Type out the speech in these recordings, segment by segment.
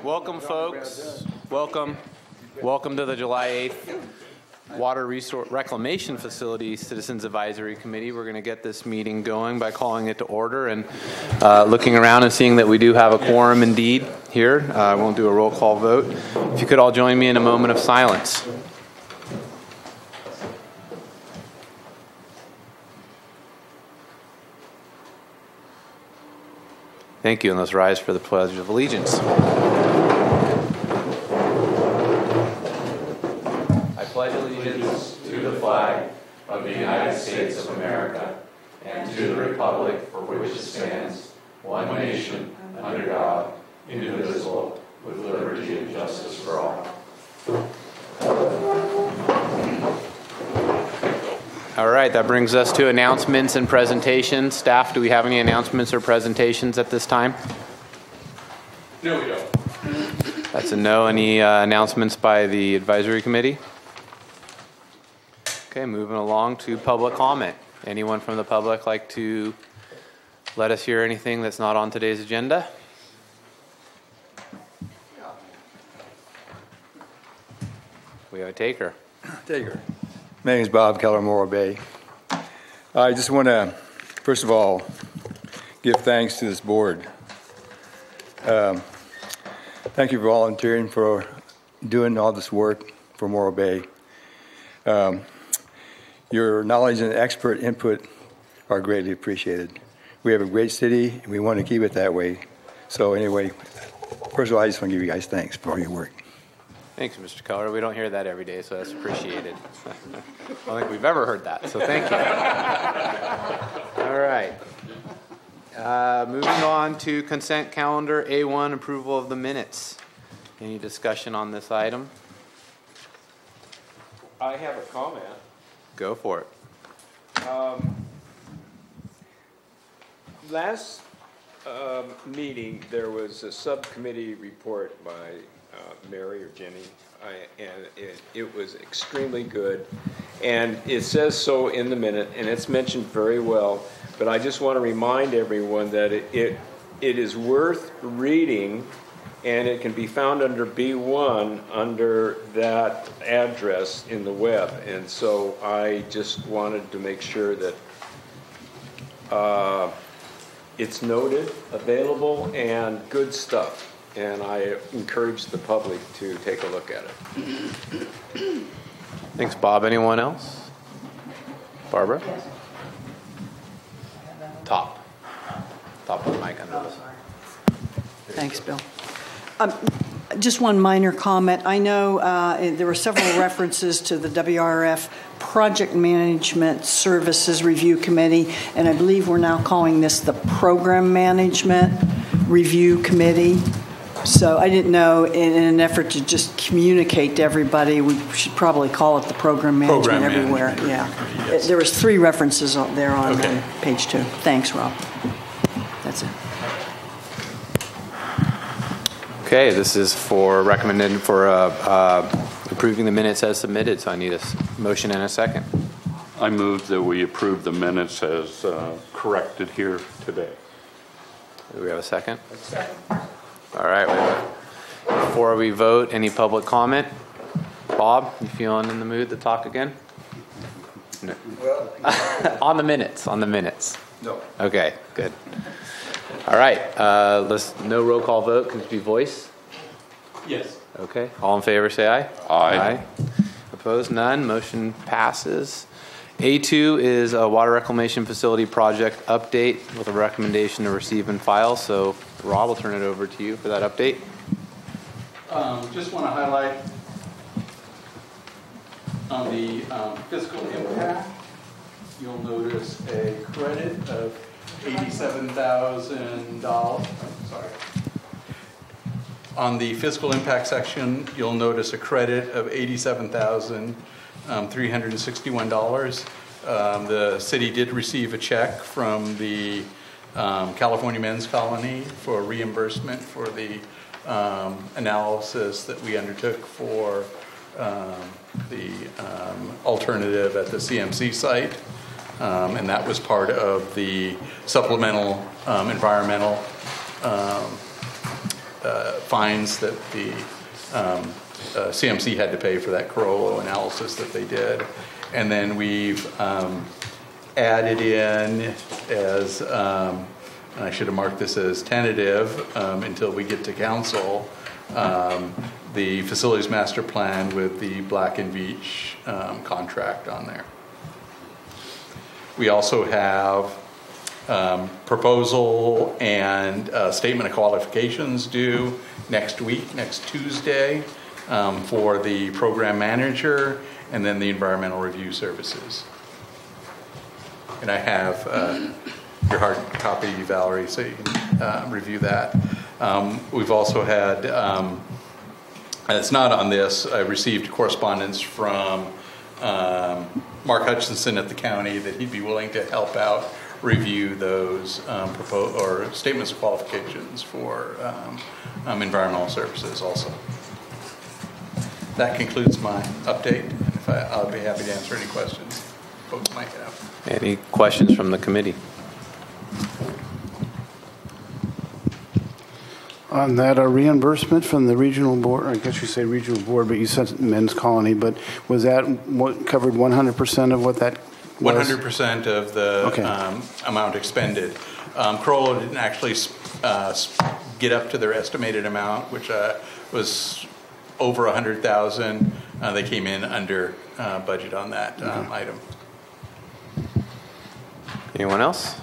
Welcome, folks. Welcome. Welcome to the July 8th Water Resource Reclamation Facility Citizens Advisory Committee. We're going to get this meeting going by calling it to order and looking around and seeing that we do have a quorum indeed here. I won't do a roll call vote. If you could all join me in a moment of silence. Thank you, and let's rise for the Pledge of Allegiance. I pledge allegiance to the flag of the United States of America and to the republic for which it stands, one nation, under God, indivisible, with liberty and justice for all. All right, that brings us to announcements and presentations. Staff, do we have any announcements or presentations at this time? No, we don't. That's a no. Any announcements by the advisory committee? Okay, moving along to public comment. Anyone from the public like to let us hear anything that's not on today's agenda? We have a taker. My name is Bob Keller, Morro Bay. I just want to, first of all, give thanks to this board. Thank you for volunteering for doing all this work for Morro Bay. Your knowledge and expert input are greatly appreciated. We have a great city, and we want to keep it that way. So anyway, first of all, I just want to give you guys thanks for all your work. Thanks, Mr. Keller. We don't hear that every day, so that's appreciated. I don't think we've ever heard that, so thank you. All right. Moving on to consent calendar A1, approval of the minutes. Any discussion on this item? I have a comment. Go for it. Last meeting, there was a subcommittee report by Mary or Jenny, and it was extremely good. And it says so in the minute, and it's mentioned very well. But I just want to remind everyone that it is worth reading, and it can be found under B1 under that address in the web. And so I just wanted to make sure that it's noted, available, and good stuff. And I encourage the public to take a look at it. Thanks, Bob. Anyone else? Barbara? Yes. Top of the mic under this. Thanks, Bill. Just one minor comment. I know there were several references to the WRF Project Management Services Review Committee, and I believe we're now calling this the Program Management Review Committee. So I didn't know, in an effort to just communicate to everybody, we should probably call it the Program Management everywhere. Yeah. Yes. There was 3 references there on page 2. Thanks, Rob. That's it. Okay, this is for recommended for approving the minutes as submitted, so I need a motion and a second. I move that we approve the minutes as corrected here today. Do we have a second? Second. All right. Before we vote, any public comment? Bob, you feeling in the mood to talk again? No. Well, on the minutes. no. Okay, good. All right. No roll call vote. Can it be voice? Yes. Okay. All in favor, say aye. Aye. Opposed? None. Motion passes. A2 is a water reclamation facility project update with a recommendation to receive and file. So, Rob, I'll turn it over to you for that update. Just want to highlight on the fiscal impact, you'll notice a credit of $87,000. Sorry. On the fiscal impact section, you'll notice a credit of $87,361. The city did receive a check from the California Men's Colony for reimbursement for the analysis that we undertook for the alternative at the CMC site. And that was part of the supplemental environmental fines that the CMC had to pay for that Carollo analysis that they did. And then we've added in as, I should have marked this as tentative until we get to council, the facilities master plan with the Black and Veatch contract on there. We also have proposal and statement of qualifications due next week, next Tuesday, for the program manager and then the environmental review services. And I have your hard copy, Valerie, so you can review that. We've also had, it's not on this, I received correspondence from Mark Hutchinson at the county that he'd be willing to help out review those statements of qualifications for environmental services also. That concludes my update. I'll be happy to answer any questions folks might have. Any questions from the committee? On that reimbursement from the regional board, I guess you say regional board, but you said men's colony, but was that what covered 100% of what that was? 100% of the amount expended. Carollo didn't actually get up to their estimated amount, which was over 100,000. They came in under budget on that item. Anyone else?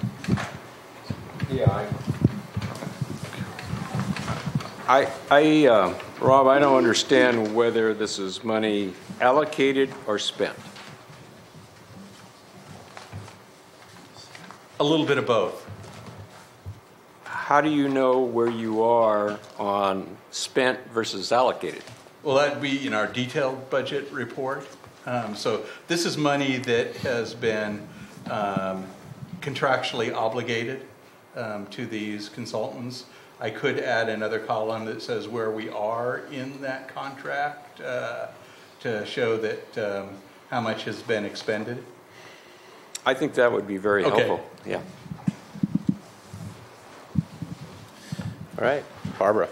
Yeah, Rob, I don't understand whether this is money allocated or spent. A little bit of both. How do you know where you are on spent versus allocated? Well, that'd be in our detailed budget report. So this is money that has been contractually obligated to these consultants. I could add another column that says where we are in that contract to show that how much has been expended. I think that would be very helpful. Yeah. All right, Barbara.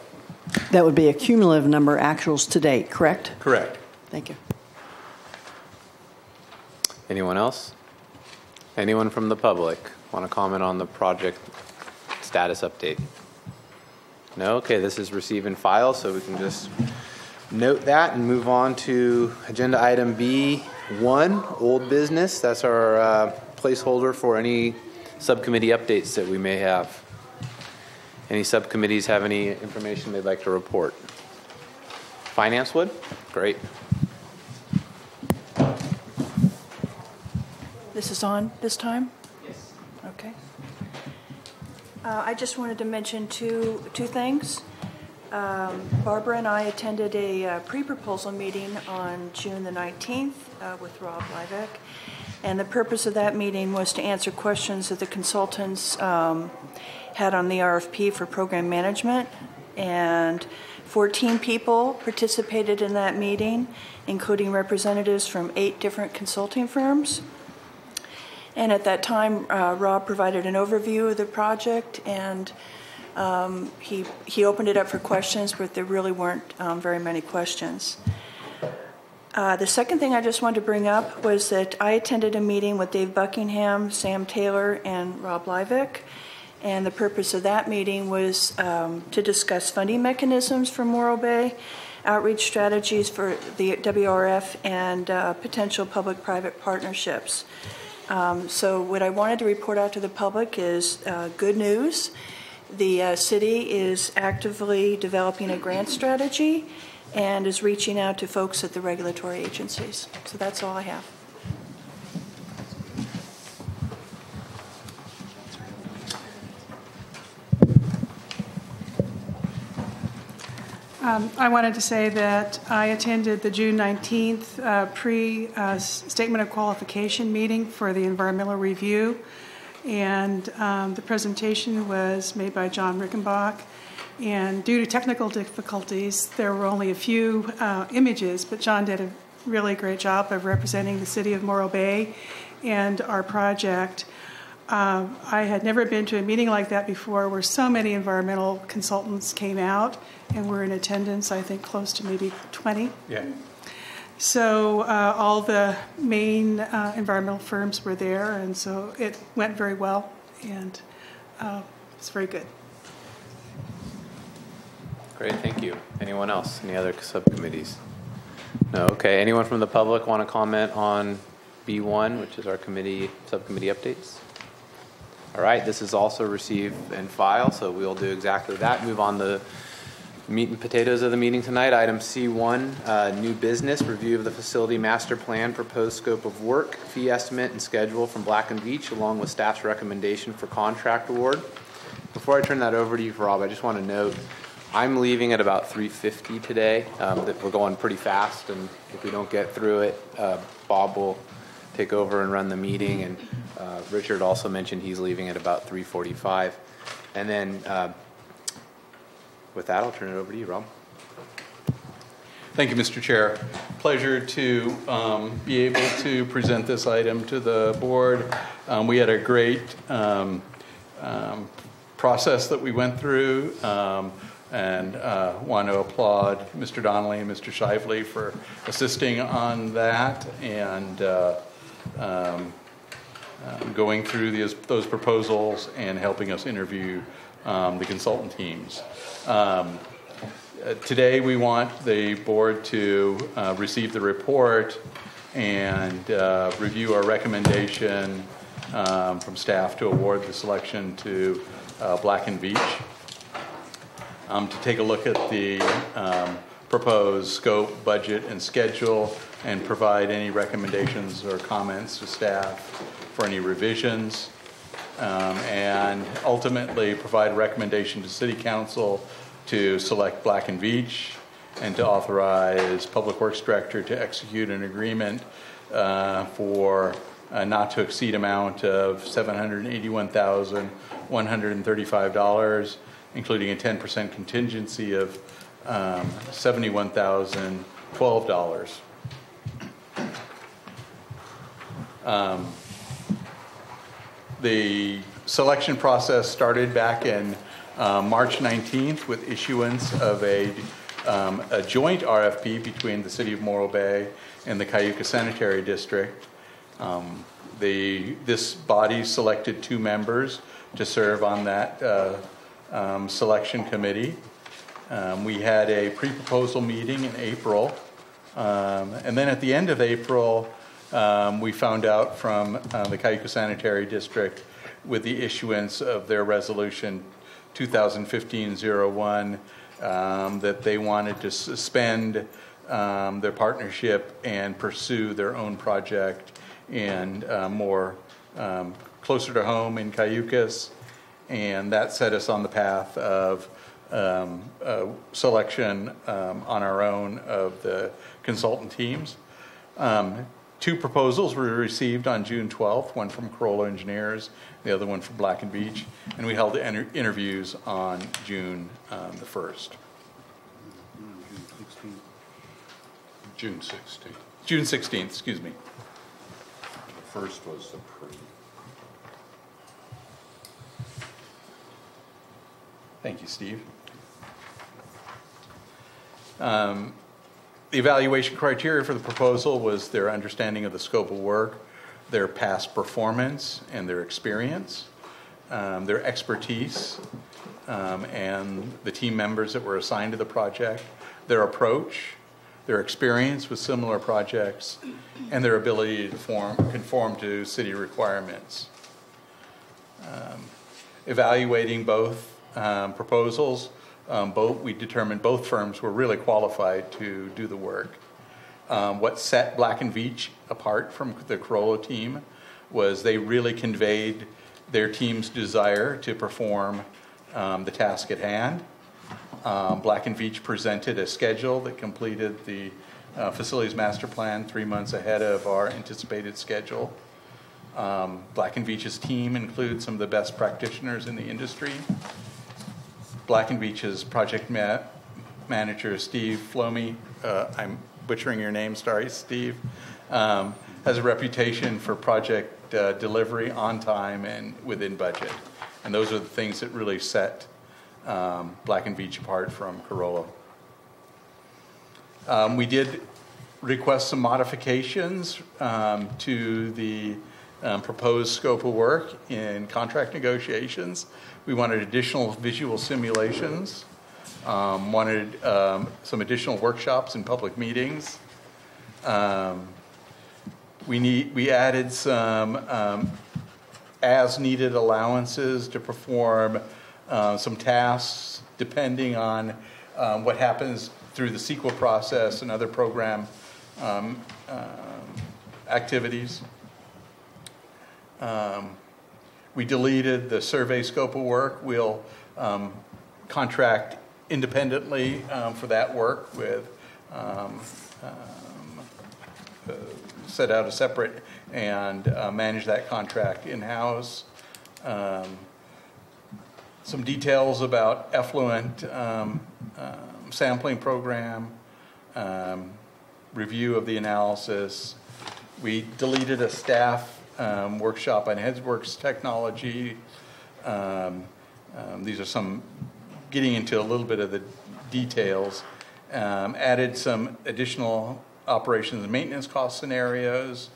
That would be a cumulative number, actuals to date, correct? Correct. Thank you. Anyone else? Anyone from the public want to comment on the project status update? No? Okay, this is receive and file, so we can just note that and move on to agenda item B1, old business. That's our placeholder for any subcommittee updates that we may have. Any subcommittees have any information they'd like to report? Finance would? Great. This is on this time? Yes. Okay. I just wanted to mention two things. Barbara and I attended a pre-proposal meeting on June the 19th with Rob Liveck. And the purpose of that meeting was to answer questions that the consultants had on the RFP for program management. And 14 people participated in that meeting, including representatives from 8 different consulting firms. And at that time, Rob provided an overview of the project, and he opened it up for questions, but there really weren't very many questions. The second thing I just wanted to bring up was that I attended a meeting with Dave Buckingham, Sam Taylor, and Rob Liveck. And the purpose of that meeting was to discuss funding mechanisms for Morro Bay, outreach strategies for the WRF, and potential public-private partnerships. So what I wanted to report out to the public is good news. The city is actively developing a grant strategy and is reaching out to folks at the regulatory agencies. So that's all I have. I wanted to say that I attended the June 19th pre-statement of qualification meeting for the environmental review, and the presentation was made by John Rickenbach. And due to technical difficulties, there were only a few images, but John did a really great job of representing the city of Morro Bay and our project. I had never been to a meeting like that before where so many environmental consultants came out and were in attendance, I think close to maybe 20. Yeah. So all the main environmental firms were there, and so it went very well, and it's very good. Great, thank you. Anyone else? Any other subcommittees? No, okay. Anyone from the public want to comment on B1, which is our subcommittee updates? All right, this is also receive and file, so we'll do exactly that. Move on to meat and potatoes of the meeting tonight. Item C1, new business, review of the facility master plan, proposed scope of work, fee estimate, and schedule from Black & Veatch, along with staff's recommendation for contract award. Before I turn that over to you, Rob, I just want to note, I'm leaving at about 3:50 today. That we're going pretty fast, and if we don't get through it, Bob will take over and run the meeting, and Richard also mentioned he's leaving at about 3:45. And then with that, I'll turn it over to you, Rob. Thank you, Mr. Chair. Pleasure to be able to present this item to the board. We had a great process that we went through, and want to applaud Mr. Donnelly and Mr. Shively for assisting on that and going through those proposals and helping us interview the consultant teams. Today we want the board to receive the report and review our recommendation from staff to award the selection to Black & Veatch. To take a look at the proposed scope, budget, and schedule, and provide any recommendations or comments to staff for any revisions, and ultimately provide a recommendation to City Council to select Black & Veatch and to authorize Public Works Director to execute an agreement for a not to exceed amount of $781,135, including a 10% contingency of $71,012. The selection process started back in March 19th with issuance of a joint RFP between the City of Morro Bay and the Cayuga Sanitary District. This body selected 2 members to serve on that selection committee. We had a pre-proposal meeting in April, and then at the end of April, we found out from the Cayuga Sanitary District with the issuance of their resolution 2015-01 that they wanted to suspend their partnership and pursue their own project and more closer to home in Cayucas. And that set us on the path of selection on our own of the consultant teams. 2 proposals were received on June 12th, one from Corolla Engineers, the other one from Black & Veatch, and we held interviews on June the 1st. June 16th. June 16th, excuse me. The first was the pre. Thank you, Steve. The evaluation criteria for the proposal was their understanding of the scope of work, their past performance and their experience, their expertise, and the team members that were assigned to the project, their approach, their experience with similar projects, and their ability to conform to city requirements. Evaluating both proposals, we determined both firms were really qualified to do the work. What set Black & Veatch apart from the Corolla team was they really conveyed their team's desire to perform the task at hand. Black & Veatch presented a schedule that completed the facilities master plan 3 months ahead of our anticipated schedule. Black & Veatch's team includes some of the best practitioners in the industry. Black & Veatch's project manager, Steve Flomy, I'm butchering your name, sorry, Steve, has a reputation for project delivery on time and within budget. And those are the things that really set Black and Veatch apart from Corolla. We did request some modifications to the proposed scope of work in contract negotiations. We wanted additional visual simulations, wanted some additional workshops and public meetings. We added some as-needed allowances to perform some tasks depending on what happens through the CEQA process and other program activities. We deleted the survey scope of work. We'll contract independently for that work with set out a separate and manage that contract in-house. Some details about effluent sampling program, review of the analysis. We deleted a staff workshop on HeadsWorks technology. These are some getting into a little bit of the details. Added some additional operations and maintenance cost scenarios.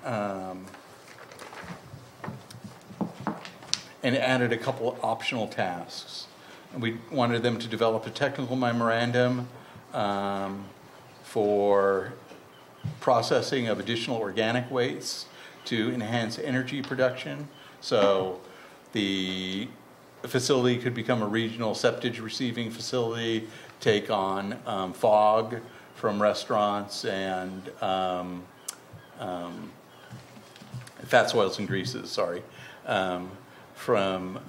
And added a couple of optional tasks. And we wanted them to develop a technical memorandum for processing of additional organic wastes to enhance energy production. So the facility could become a regional septage receiving facility, take on fog from restaurants and fats, oils, and greases, sorry, from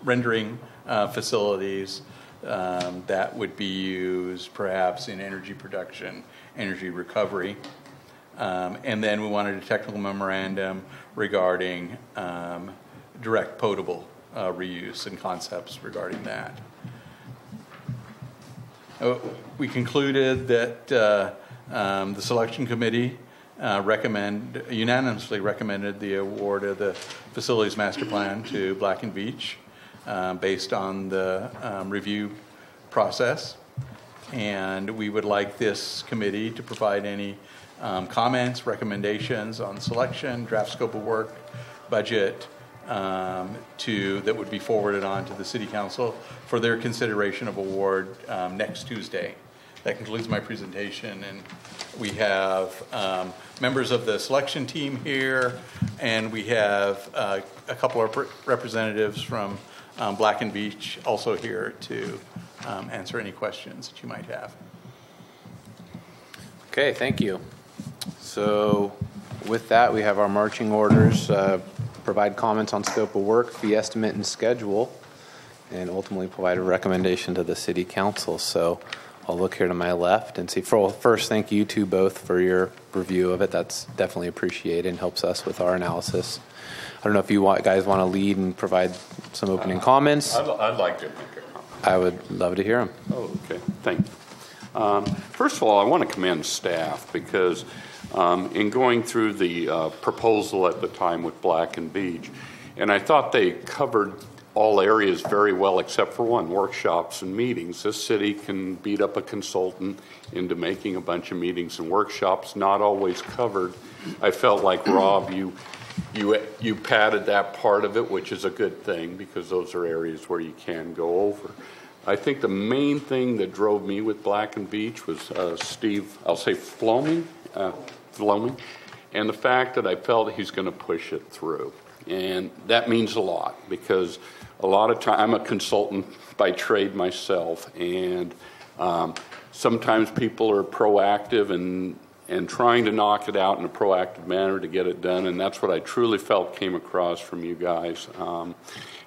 rendering facilities that would be used perhaps in energy production, energy recovery. And then we wanted a technical memorandum regarding direct potable reuse and concepts regarding that. We concluded that the selection committee unanimously recommended the award of the facilities master plan to Black and Veatch based on the review process. And we would like this committee to provide any comments, recommendations on selection, draft scope of work, budget, that would be forwarded on to the City Council for their consideration of award next Tuesday. That concludes my presentation, and we have members of the selection team here, and we have a couple of representatives from Black and Veatch also here to answer any questions that you might have. Okay, thank you. So with that, we have our marching orders, provide comments on scope of work, fee estimate, and schedule, and ultimately provide a recommendation to the City Council. So I'll look here to my left and see. First, thank you to both for your review of it. That's definitely appreciated and helps us with our analysis. I don't know if you guys want to lead and provide some opening comments. I'd like to make a comment. I would love to hear them. Oh, okay. Thank you. First of all, I want to commend staff because in going through the proposal at the time with Black and Veatch, and I thought they covered all areas very well except for one, workshops and meetings. This city can beat up a consultant into making a bunch of meetings and workshops, not always covered. I felt like, Rob, you padded that part of it, which is a good thing because those are areas where you can go over. I think the main thing that drove me with Black and Veatch was Steve, I'll say Floming, and the fact that I felt he's going to push it through. And that means a lot because a lot of time, I'm a consultant by trade myself, and sometimes people are proactive and trying to knock it out in a proactive manner to get it done, and that's what I truly felt came across from you guys.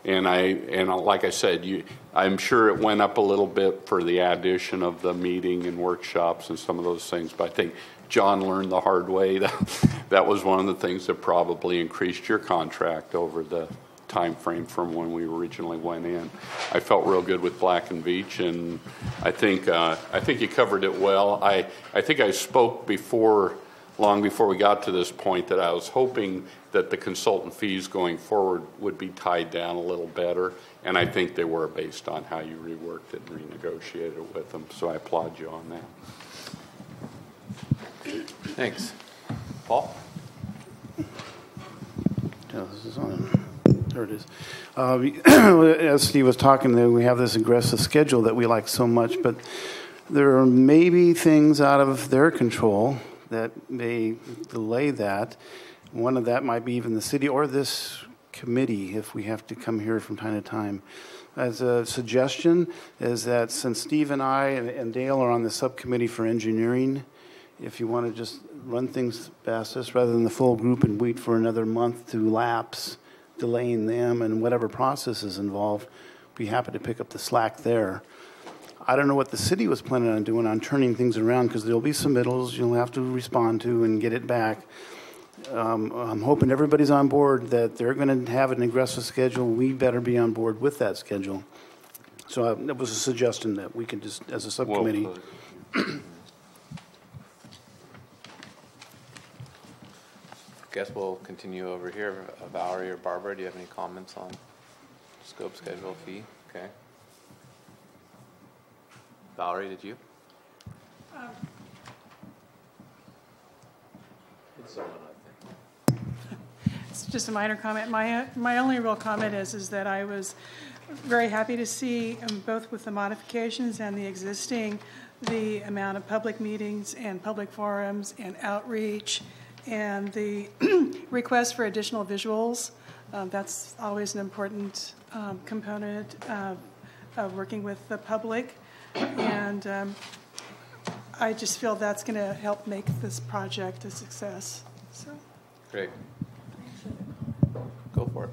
And like I said, I'm sure it went up a little bit for the addition of the meeting and workshops and some of those things, but I think John learned the hard way that was one of the things that probably increased your contract over the time frame from when we originally went in. I felt real good with Black and Beach, and I think you covered it well. I think I spoke long before we got to this point, that I was hoping that the consultant fees going forward would be tied down a little better, and I think they were, based on how you reworked it and renegotiated it with them. So I applaud you on that. Thanks. Paul? This is on. There it is. As Steve was talking, we have this aggressive schedule that we like so much, but there are maybe things out of their control that may delay that. One of that might be even the city or this committee, if we have to come here from time to time. As a suggestion is that since Steve and I and Dale are on the subcommittee for engineering, if you want to just run things past us rather than the full group and wait for another month to lapse, delaying them and whatever process is involved, be happy to pick up the slack there. I don't know what the city was planning on doing on turning things around, because there'll be submittals you'll have to respond to and get it back. I'm hoping everybody's on board that they're going to have an aggressive schedule. We better be on board with that schedule. So that was a suggestion that we could just, as a subcommittee. Guess we'll continue over here. Valerie or Barbara, do you have any comments on scope, schedule, fee? Okay. Valerie, did you? It's just a minor comment. My only real comment is that I was very happy to see, both with the modifications and the existing, the amount of public meetings and public forums and outreach and the request for additional visuals. That's always an important component of working with the public. And I just feel that's going to help make this project a success. So. Great. Go for it.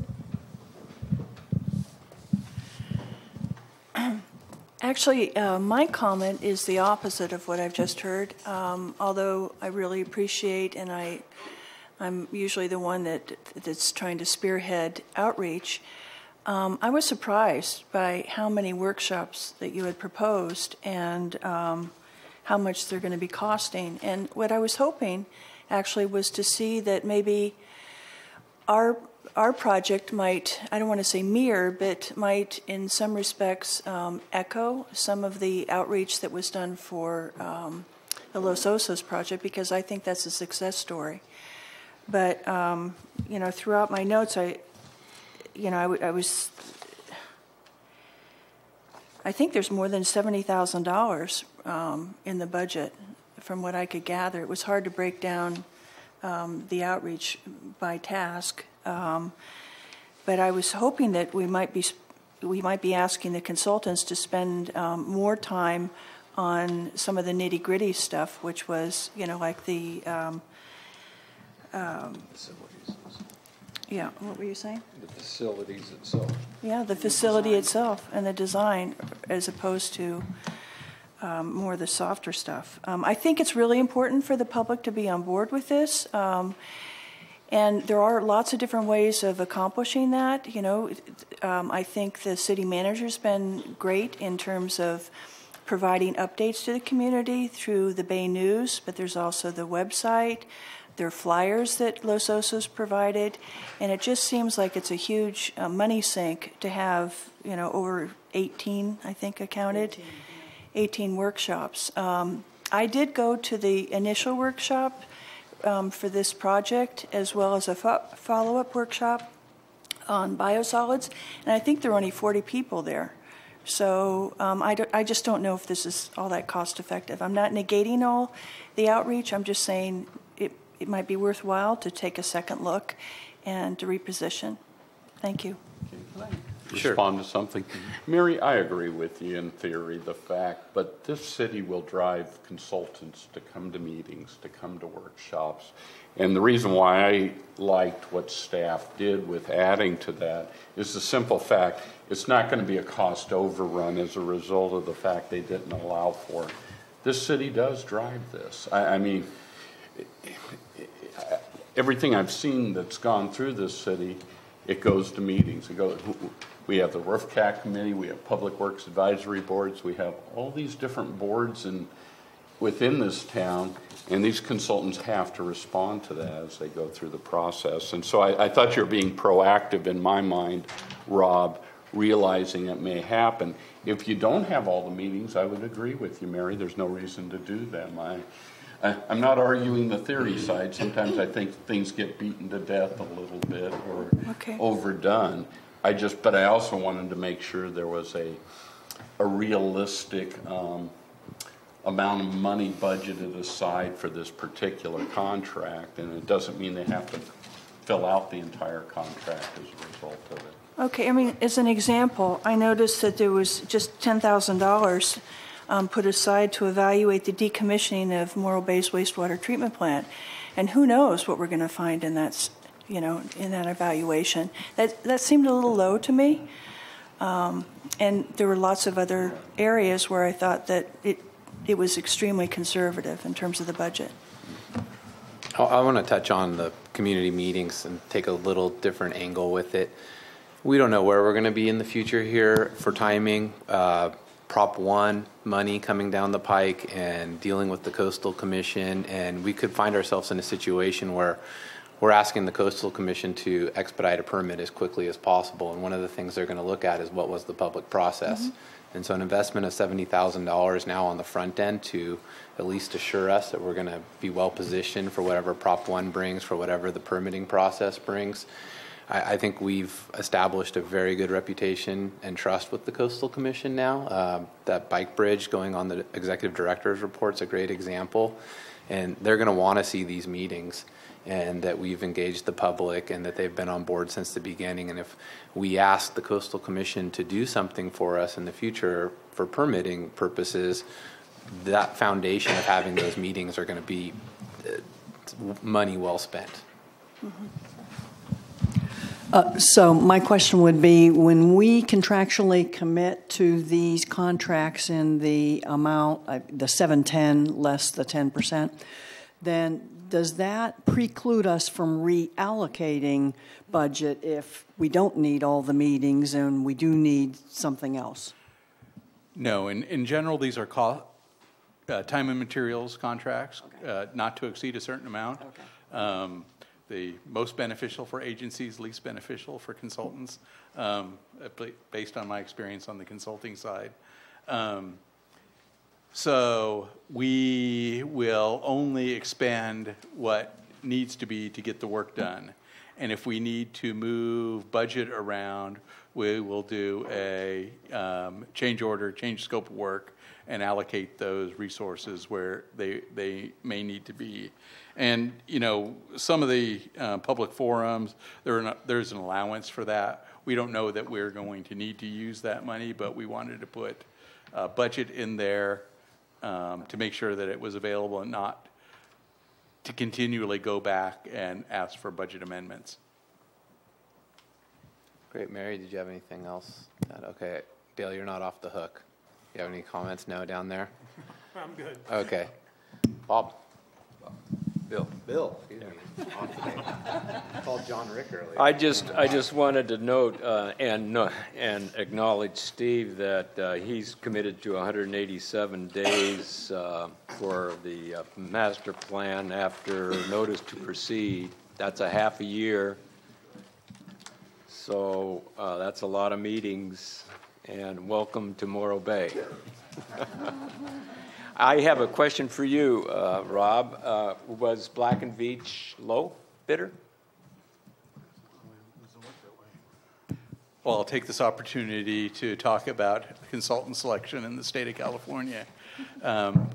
Actually, my comment is the opposite of what I've just heard. Although I really appreciate, and I'm usually the one that's trying to spearhead outreach. I was surprised by how many workshops that you had proposed and how much they're going to be costing. And what I was hoping actually was to see that maybe our project might, I don't want to say mirror, but might in some respects echo some of the outreach that was done for the Los Osos project, because I think that's a success story. But, you know, throughout my notes, I think there's more than $70,000 in the budget from what I could gather. It was hard to break down the outreach by task, but I was hoping that we might be asking the consultants to spend more time on some of the nitty-gritty stuff, which was, you know, like the yeah, what were you saying? The facilities itself. Yeah, the facility itself and the design, as opposed to more of the softer stuff. I think it's really important for the public to be on board with this. And there are lots of different ways of accomplishing that. You know, I think the city manager's been great in terms of providing updates to the community through the Bay News, but there's also the website. There are flyers that Los Osos provided, and it just seems like it's a huge money sink to have, you know, over 18, I think I counted, 18 workshops. I did go to the initial workshop for this project, as well as a follow-up workshop on biosolids, and I think there were only 40 people there. So I just don't know if this is all that cost-effective. I'm not negating all the outreach. I'm just saying it might be worthwhile to take a second look and to reposition. Thank you. Respond to something. Mary, I agree with you in theory, the fact, but this city will drive consultants to come to meetings, to come to workshops. And the reason why I liked what staff did with adding to that is the simple fact it's not going to be a cost overrun as a result of the fact they didn't allow for it. This city does drive this. I mean, everything I've seen that's gone through this city it goes to meetings. We have the RFCAC committee, we have Public Works Advisory Boards, we have all these different boards within this town, and these consultants have to respond to that as they go through the process. And so I thought you were being proactive in my mind, Rob, realizing it may happen. If you don't have all the meetings, I would agree with you, Mary. There's no reason to do them. I'm not arguing the theory side. Sometimes I think things get beaten to death a little bit or overdone. But I also wanted to make sure there was a realistic amount of money budgeted aside for this particular contract, and it doesn't mean they have to fill out the entire contract as a result of it. Okay, I mean, as an example, I noticed that there was just $10,000 put aside to evaluate the decommissioning of Morro Bay's wastewater treatment plant, and who knows what we're going to find in that, in that evaluation. That seemed a little low to me, and there were lots of other areas where I thought that it was extremely conservative in terms of the budget. I want to touch on the community meetings and take a little different angle with it. We don't know where we're going to be in the future here for timing. Prop 1 money coming down the pike and dealing with the Coastal Commission, and we could find ourselves in a situation where we're asking the Coastal Commission to expedite a permit as quickly as possible, and one of the things they're going to look at is what was the public process. And so an investment of $70,000 now on the front end to at least assure us that we're going to be well positioned for whatever Prop 1 brings, for whatever the permitting process brings. I think we've established a very good reputation and trust with the Coastal Commission now. That bike bridge going on the executive director's report is a great example. And they're going to want to see these meetings and that we've engaged the public and that they've been on board since the beginning. And if we ask the Coastal Commission to do something for us in the future for permitting purposes, that foundation of having those meetings are going to be money well spent. So my question would be, when we contractually commit to these contracts in the amount, the 710 less the 10%, then does that preclude us from reallocating budget if we don't need all the meetings and we do need something else? No, in general, these are time and materials contracts, not to exceed a certain amount. The most beneficial for agencies, least beneficial for consultants, based on my experience on the consulting side. So we will only expand what needs to be to get the work done. And if we need to move budget around, we will do a change order, change scope of work, and allocate those resources where they may need to be. And, some of the public forums, there's an allowance for that. We don't know that we're going to need to use that money, but we wanted to put budget in there to make sure that it was available and not to continually go back and ask for budget amendments. Great. Mary, did you have anything else? Okay. Dale, you're not off the hook. You have any comments? No, down there? I'm good. Okay. Bob. Bill. Excuse me. I called John Rick earlier. I just wanted to note and acknowledge Steve that he's committed to 187 days for the master plan after notice to proceed. That's a half a year. So that's a lot of meetings, and welcome to Morro Bay. I have a question for you, Rob. Was Black & Veatch low bidder? Well, I'll take this opportunity to talk about consultant selection in the state of California.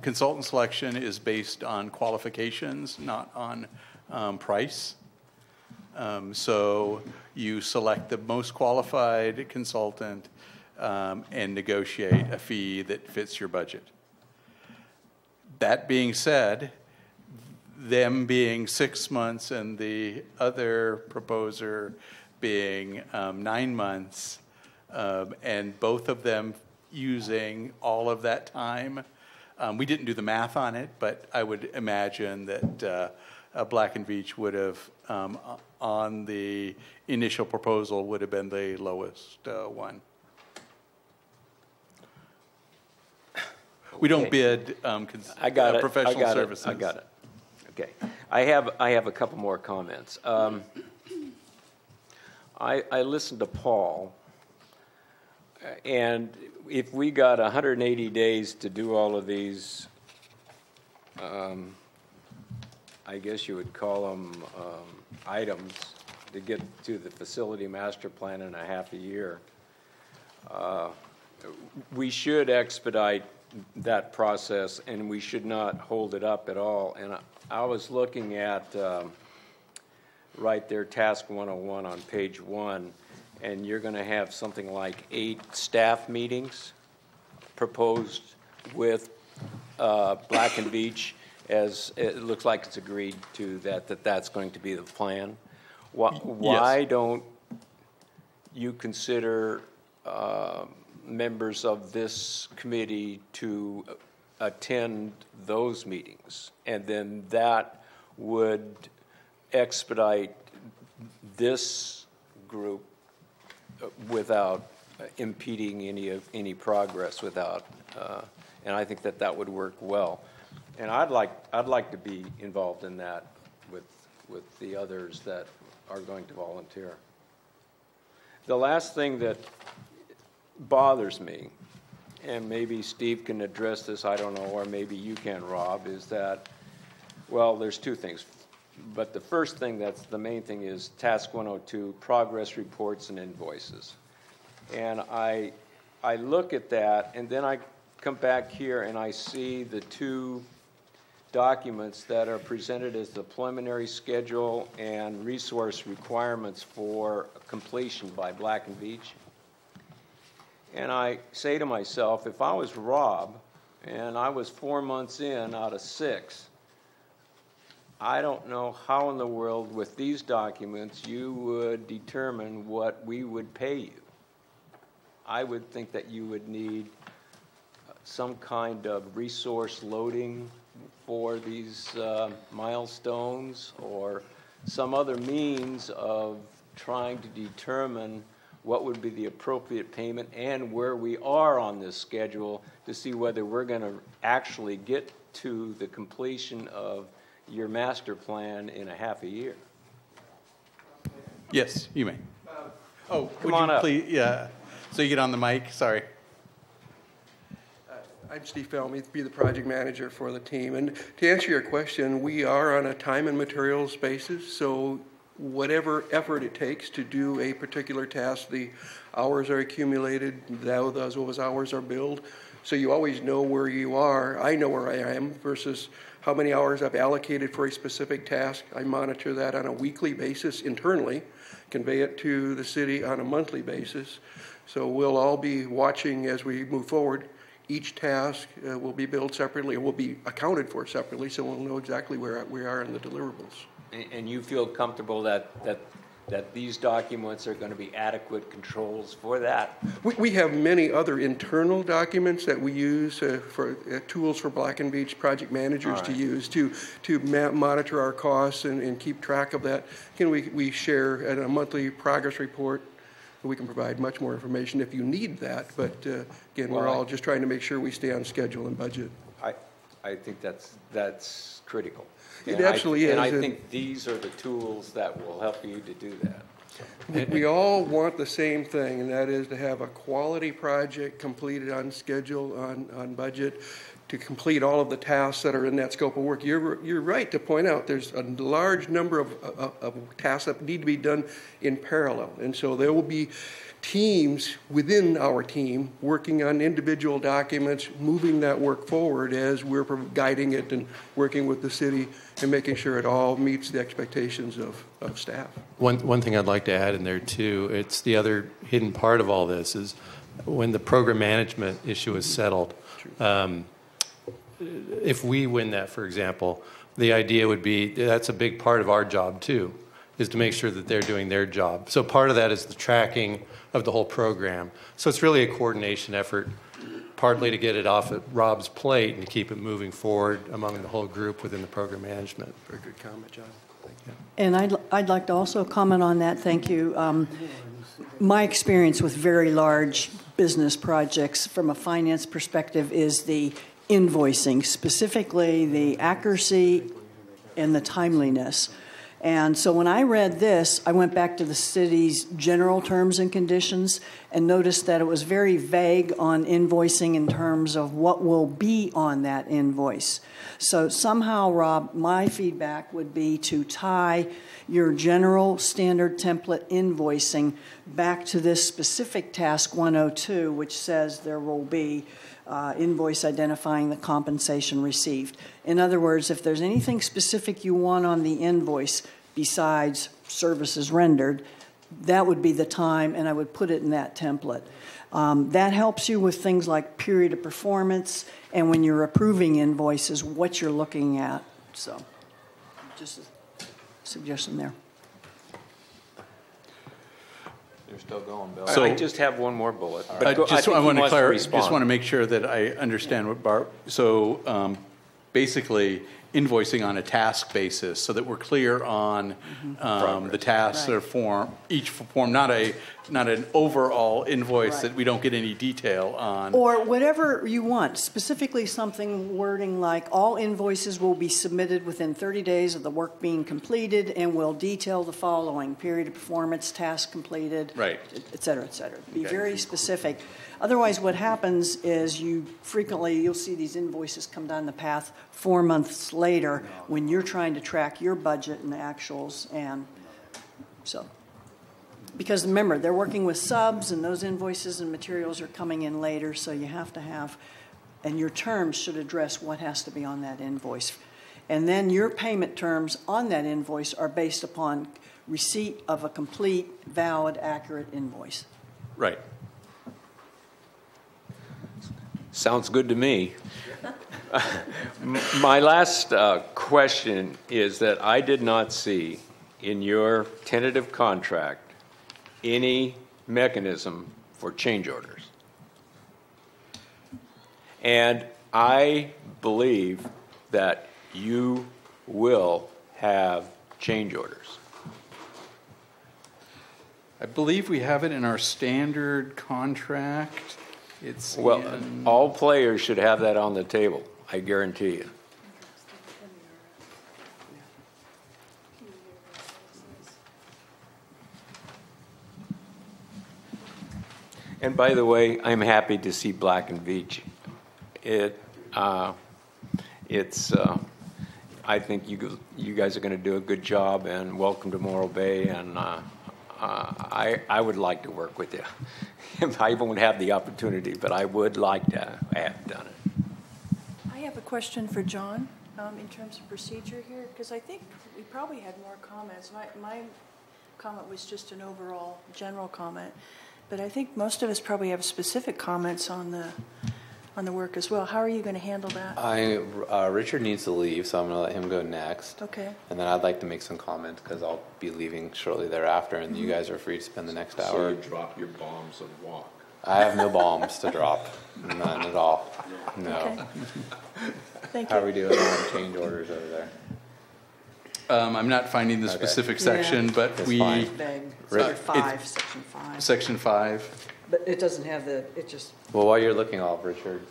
Consultant selection is based on qualifications, not on price. So you select the most qualified consultant and negotiate a fee that fits your budget. That being said, them being 6 months and the other proposer being 9 months, and both of them using all of that time. We didn't do the math on it, but I would imagine that Black and Veatch would have, on the initial proposal, would have been the lowest one. We don't bid I got it. professional services. I got it. Okay. I have a couple more comments. I listened to Paul, and if we got 180 days to do all of these, I guess you would call them items to get to the facility master plan in a half a year, we should expedite that process, and we should not hold it up at all. And I was looking at right there, Task 101 on page 1, and you're going to have something like 8 staff meetings proposed with Black and Veatch, as it looks like it's agreed to that's going to be the plan. Why don't you consider members of this committee to attend those meetings, and then that would expedite this group without impeding any progress without, and I think that would work well. And I'd like to be involved in that with the others that are going to volunteer. The last thing that bothers me, and maybe Steve can address this, I don't know, or maybe you can, Rob, is that, well, there's 2 things. But the first thing, that's the main thing, is Task 102, progress reports and invoices. And I look at that, and then I come back here and I see the 2 documents that are presented as the preliminary schedule and resource requirements for completion by Black and Veatch. And I say to myself, if I was Rob and I was 4 months in out of 6, I don't know how in the world with these documents you would determine what we would pay you. I would think that you would need some kind of resource loading for these milestones, or some other means of trying to determine what would be the appropriate payment and where we are on this schedule to see whether we're going to actually get to the completion of your master plan in a half a year. Yes, you may. Come on up. Please, yeah. So you get on the mic. Sorry. I'm Steve Felmy, be the project manager for the team. And to answer your question, we are on a time and materials basis, so whatever effort it takes to do a particular task, the hours are accumulated, those hours are billed. So you always know where you are. I know where I am versus how many hours I've allocated for a specific task. I monitor that on a weekly basis internally, convey it to the city on a monthly basis. So we'll all be watching as we move forward. Each task will be billed separately, or will be accounted for separately, so we'll know exactly where we are in the deliverables. And you feel comfortable that these documents are going to be adequate controls for that? We have many other internal documents that we use for tools for Black and Veatch project managers to use to monitor our costs and keep track of that. Again, we share a monthly progress report. We can provide much more information if you need that, but again, we're all just trying to make sure we stay on schedule and budget. I think that's critical. It absolutely is. And I think these are the tools that will help you to do that. We all want the same thing, and that is to have a quality project completed on schedule, on budget, to complete all of the tasks that are in that scope of work. You're right to point out there's a large number of tasks that need to be done in parallel, and so there will be teams within our team working on individual documents, moving that work forward as we're guiding it and working with the city and making sure it all meets the expectations of staff. One thing I'd like to add in there too, it's the other hidden part of all this is when the program management issue is settled, if we win that, for example, the idea would be that's a big part of our job too, is to make sure that they're doing their job. So part of that is the tracking of the whole program. So it's really a coordination effort partly to get it off at Rob's plate and to keep it moving forward among the whole group within the program management. Very good comment, John. Thank you. And I'd like to also comment on that. Thank you. My experience with very large business projects from a finance perspective is the invoicing, specifically the accuracy and the timeliness. And so when I read this, I went back to the city's general terms and conditions and noticed that it was very vague on invoicing in terms of what will be on that invoice. So somehow, Rob, my feedback would be to tie your general standard template invoicing back to this specific task 102, which says there will be invoice identifying the compensation received. In other words, if there's anything specific you want on the invoice besides services rendered, that would be the time, and I would put it in that template. That helps you with things like period of performance, and when you're approving invoices, what you're looking at. So, just a suggestion there. You're still going, Bill. I just have one more bullet. But I want to respond. just want to make sure that I understand what Barb. So basically, invoicing on a task basis, so that we're clear on the tasks that are form, each form, not an overall invoice that we don't get any detail on. Or whatever you want, specifically something wording like all invoices will be submitted within 30 days of the work being completed and will detail the following: period of performance, task completed, right, et cetera, et cetera. Be very specific. Otherwise, what happens is you'll see these invoices come down the path 4 months later when you're trying to track your budget and actuals, and so. Because remember, they're working with subs, and those invoices and materials are coming in later, so you have to have, and your terms should address what has to be on that invoice. And then your payment terms on that invoice are based upon receipt of a complete, valid, accurate invoice. Right. Sounds good to me. My last question is that I did not see in your tentative contract any mechanism for change orders. And I believe that you will have change orders. I believe we have it in our standard contract. It's all players should have that on the table, I guarantee you. And by the way, I'm happy to see Black and Veatch. I think you guys are going to do a good job, and welcome to Morro Bay, and I would like to work with you. I won't have the opportunity, but I would like to have done it. I have a question for John in terms of procedure here, because I think we probably had more comments. My comment was just an overall general comment, but I think most of us probably have specific comments on the work as well. How are you going to handle that? Richard needs to leave, so I'm going to let him go next. Okay. And then I'd like to make some comments because I'll be leaving shortly thereafter, and you guys are free to spend the next hour. So you drop your bombs and walk. I have no bombs to drop. None at all. No. Okay. Thank you. How are we doing on change orders over there? I'm not finding the specific section, but That's we... fine. Section 5, Section 5. Section 5. But it doesn't have it just... Well, while you're looking off, Richard,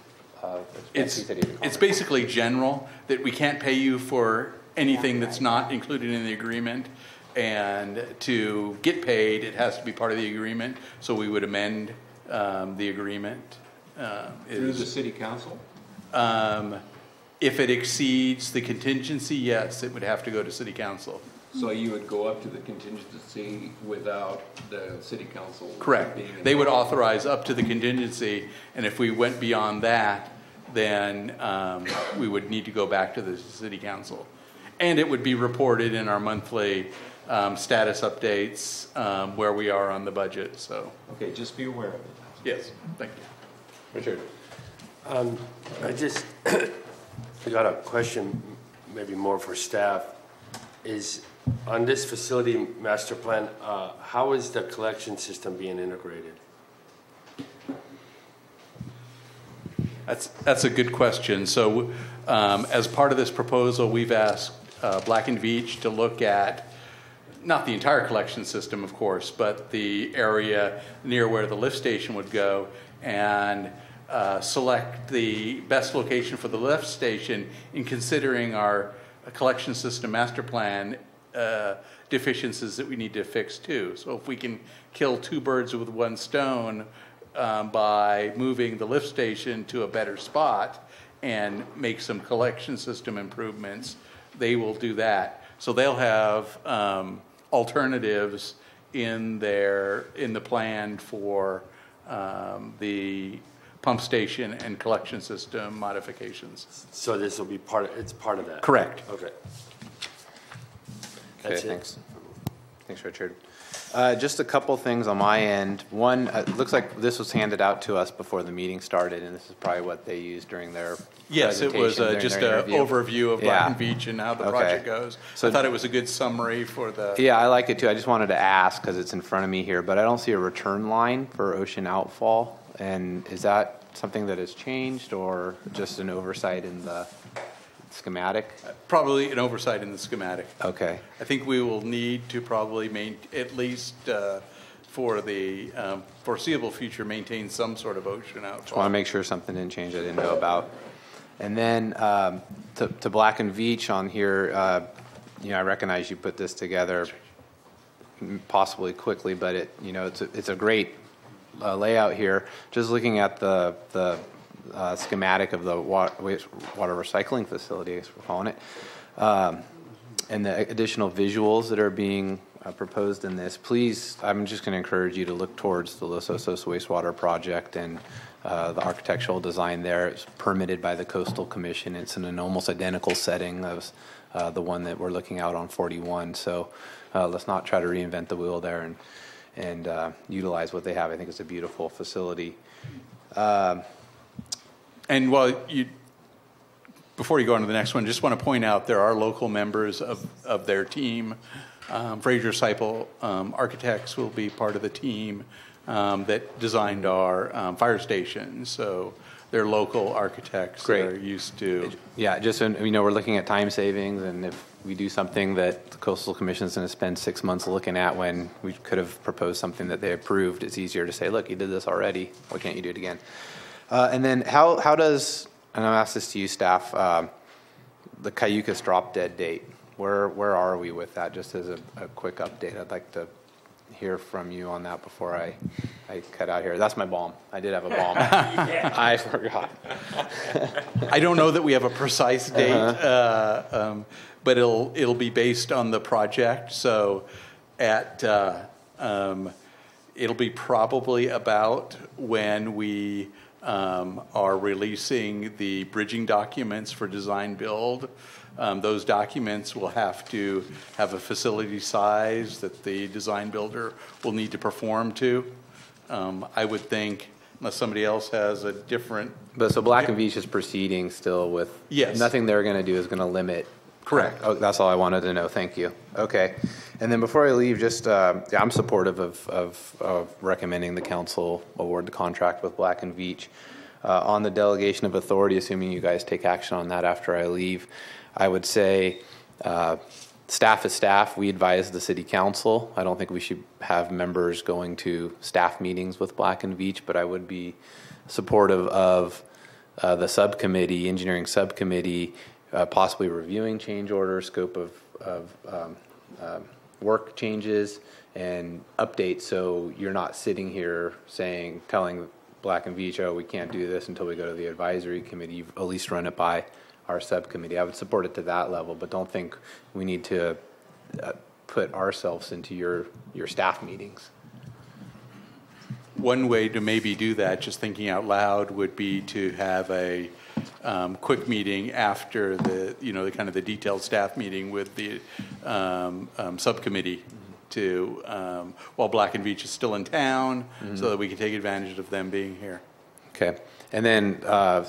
It's basically general, that we can't pay you for anything that's not included in the agreement, and to get paid, it has to be part of the agreement, so we would amend the agreement. Through the city council? If it exceeds the contingency, yes, it would have to go to city council. So you would go up to the contingency without the city council? Correct. Being involved? They would authorize up to the contingency, and if we went beyond that, then we would need to go back to the city council. And it would be reported in our monthly status updates where we are on the budget. So. Okay, just be aware of it. Yes, thank you. Richard. I got a question, maybe more for staff. Is on this facility master plan, how is the collection system being integrated? That's a good question. So as part of this proposal, we've asked Black and Veatch to look at not the entire collection system, of course, but the area near where the lift station would go, and select the best location for the lift station in considering our collection system master plan deficiencies that we need to fix too. So if we can kill two birds with one stone by moving the lift station to a better spot and make some collection system improvements, they will do that. So they'll have alternatives in the plan for the pump station and collection system modifications. So this will be it's part of that? Correct. Okay. Okay, thanks. Thanks, Richard. Just a couple things on my end. One, it looks like this was handed out to us before the meeting started, and this is probably what they used during their Yes, it was just an overview of Black and Veatch and how the project goes. So I thought it was a good summary for the... Yeah, I like it too. I just wanted to ask because it's in front of me here, but I don't see a return line for ocean outfall. And is that something that has changed or just an oversight in the schematic? Probably an oversight in the schematic. Okay. I think we will need to probably at least for the foreseeable future maintain some sort of ocean outfall. Just want to make sure something didn't change I didn't know about. And then to Black and Veatch on here, I recognize you put this together possibly quickly, but it's a great layout here. Just looking at the schematic of the wastewater recycling facility, I guess we're calling it, and the additional visuals that are being proposed in this. Please, I'm just going to encourage you to look towards the Los Osos wastewater project and the architectural design there. It's permitted by the Coastal Commission. It's in an almost identical setting as the one that we're looking out on 41. So let's not try to reinvent the wheel there and utilize what they have. I think it's a beautiful facility. And before you go on to the next one, just want to point out there are local members of their team. Fraser Seipel Architects will be part of the team that designed our fire station. So they're local architects that are used to. Yeah, just we're looking at time savings, and if we do something that the Coastal Commission is going to spend 6 months looking at when we could have proposed something that they approved, it's easier to say, look, you did this already. Why can't you do it again? And then how does, and I'll ask this to you, staff, the Cayucas drop dead date? Where are we with that? Just as a quick update, I'd like to hear from you on that before I cut out here. That's my bomb. I did have a bomb. I forgot. I don't know that we have a precise date, but it'll be based on the project. So it'll be probably about when we are releasing the bridging documents for design build. Those documents will have to have a facility size that the design builder will need to perform to. I would think, unless somebody else has a different... But so Black and Veatch is proceeding still with... Yes. Nothing they're going to do is going to limit... Correct. Oh, that's all I wanted to know. Thank you. Okay. And then before I leave, just I'm supportive of recommending the council award the contract with Black and Veatch. On the delegation of authority, assuming you guys take action on that after I leave, I would say staff is staff. We advise the city council. I don't think we should have members going to staff meetings with Black and Veatch, but I would be supportive of the subcommittee, engineering subcommittee, possibly reviewing change orders, scope of work changes, and updates. So you're not sitting here telling Black and Veatch, oh, we can't do this until we go to the advisory committee. You've at least run it by our subcommittee. I would support it to that level, but don't think we need to put ourselves into your staff meetings. One way to maybe do that, just thinking out loud, would be to have a quick meeting after the kind of the detailed staff meeting with the subcommittee to while Black and Veatch is still in town, so that we can take advantage of them being here. Okay. And then I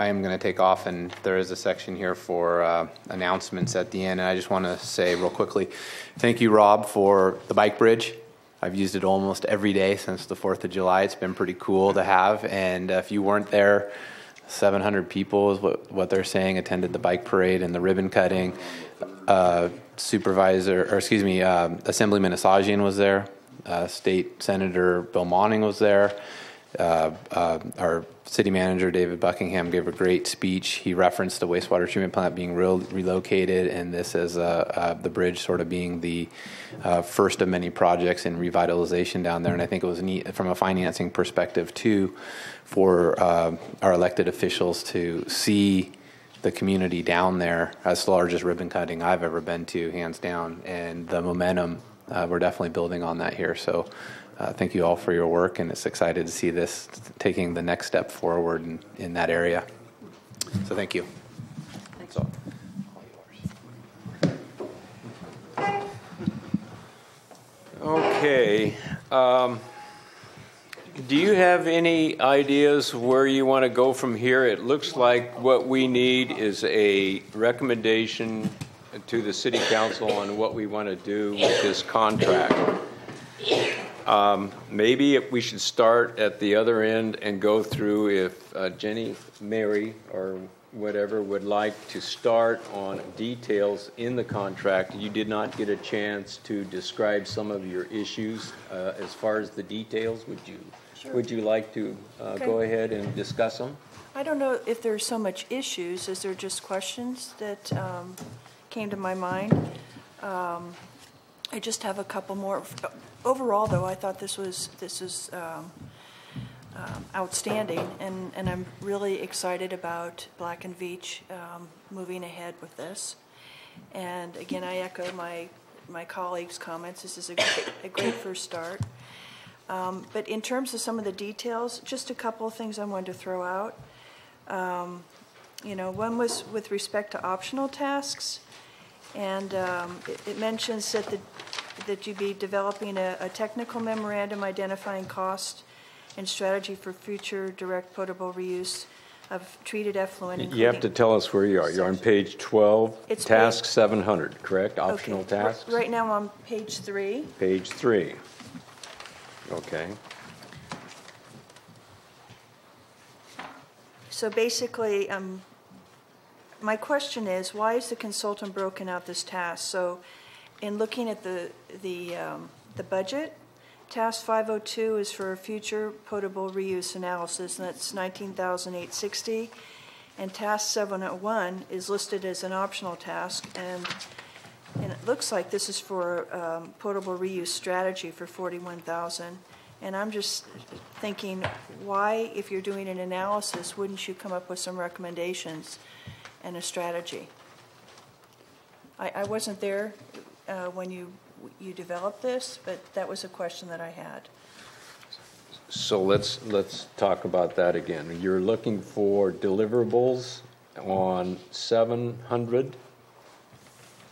am going to take off, and there is a section here for announcements at the end. And I just want to say real quickly, thank you, Rob, for the bike bridge. I've used it almost every day since the 4th of July. It's been pretty cool to have. And if you weren't there 700 people is what they're saying attended the bike parade and the ribbon cutting. Assemblyman Asajian was there. State Senator Bill Monning was there. Our city manager, David Buckingham, gave a great speech. He referenced the wastewater treatment plant being relocated, and this as the bridge sort of being the first of many projects in revitalization down there. And I think it was neat from a financing perspective, too, for our elected officials to see the community down there. That's the largest ribbon cutting I've ever been to, hands down, and the momentum, we're definitely building on that here. So thank you all for your work, and it's excited to see this taking the next step forward in that area. So thank you. Thanks all. Okay. Do you have any ideas where you want to go from here? It looks like what we need is a recommendation to the city council on what we want to do with this contract. Maybe we should start at the other end and go through if Jenny, Mary, or whatever would like to start on details in the contract. You did not get a chance to describe some of your issues as far as the details. Would you? Sure. Would you like to go ahead and discuss them? I don't know if there's so much issues as there are just questions that came to my mind. I just have a couple more. Overall, though, I thought this was outstanding, and I'm really excited about Black and Veatch moving ahead with this. And again, I echo my colleagues' comments. This is a great first start. But in terms of some of the details, just a couple of things I wanted to throw out. One was with respect to optional tasks, and it mentions that you'd be developing a technical memorandum identifying cost and strategy for future direct potable reuse of treated effluent. You have to tell us where you are. You're on page 12, it's task 700, correct? Optional tasks? Right now I'm on page 3. Page 3. Okay. So basically, my question is, why is the consultant broken out this task? So in looking at the budget, task 502 is for future potable reuse analysis, and that's $19,860. And task 701 is listed as an optional task, and it looks like this is for potable reuse strategy for $41,000. And I'm just thinking, why, if you're doing an analysis, wouldn't you come up with some recommendations and a strategy? I wasn't there when you developed this, but that was a question that I had. So let's talk about that again. You're looking for deliverables on 700.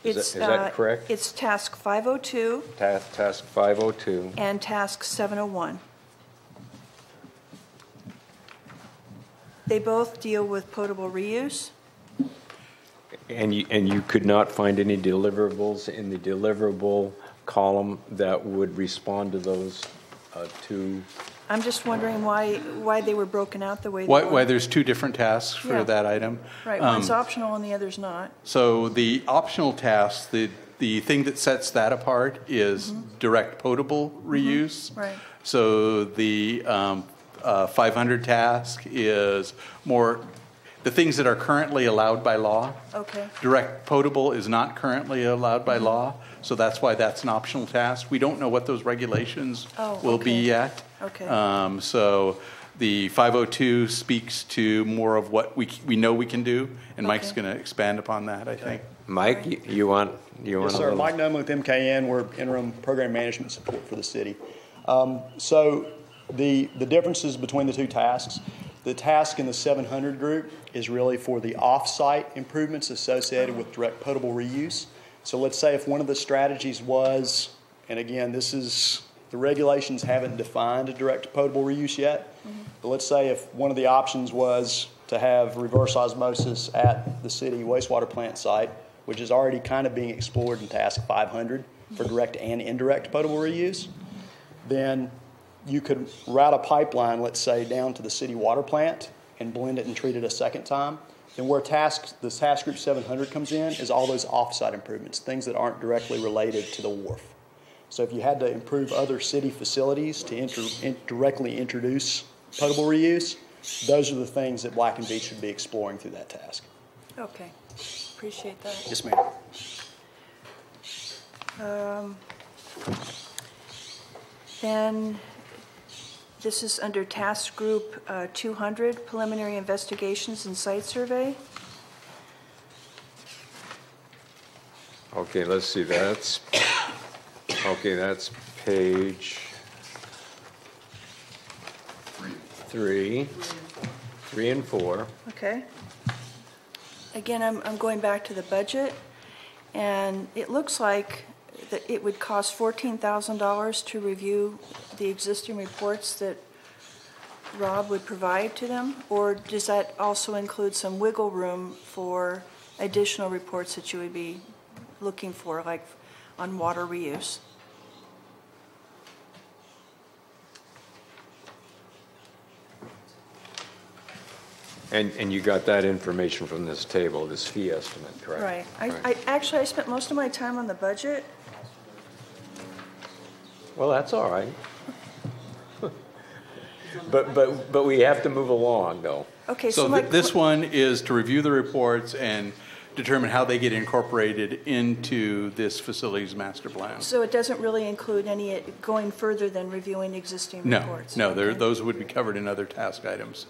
Is that correct? It's task 502. Task 502. And task 701. They both deal with potable reuse. And you could not find any deliverables in the deliverable column that would respond to those two? I'm just wondering why they were broken out the way they were. Why there's two different tasks for that item. Right, one's optional and the other's not. So the optional task, the thing that sets that apart is direct potable reuse. Right. So the 500 task is more the things that are currently allowed by law. Okay. Direct potable is not currently allowed by law, so that's why that's an optional task. We don't know what those regulations will be yet. Okay. So the 502 speaks to more of what we know we can do, and Mike's going to expand upon that, I think. Mike, you want Yes, sir. Mike Noman with MKN. We're interim program management support for the city. So the differences between the two tasks, the task in the 700 group is really for the off-site improvements associated with direct potable reuse. So let's say if one of the strategies was, and again, the regulations haven't defined a direct potable reuse yet, but let's say if one of the options was to have reverse osmosis at the city wastewater plant site, which is already kind of being explored in task 500 for direct and indirect potable reuse, then you could route a pipeline, let's say, down to the city water plant and blend it and treat it a second time. And where the task group 700 comes in is all those off-site improvements, things that aren't directly related to the wharf. So if you had to improve other city facilities to directly introduce potable reuse, those are the things that Black and Beach should be exploring through that task. Okay, appreciate that. Yes, ma'am. Then this is under task group 200, preliminary investigations and site survey. Okay, let's see, that's page 3 and 4. Okay. Again, I'm going back to the budget, and it looks like that it would cost $14,000 to review the existing reports that Rob would provide to them, or does that also include some wiggle room for additional reports that you would be looking for, like on water reuse? And you got that information from this table, this fee estimate, correct? Right. I spent most of my time on the budget. Well, that's all right. But we have to move along, though. Okay, So so this one is to review the reports and determine how they get incorporated into this facilities master plan. So it doesn't really include any going further than reviewing existing reports? No, Okay. those would be covered in other task items.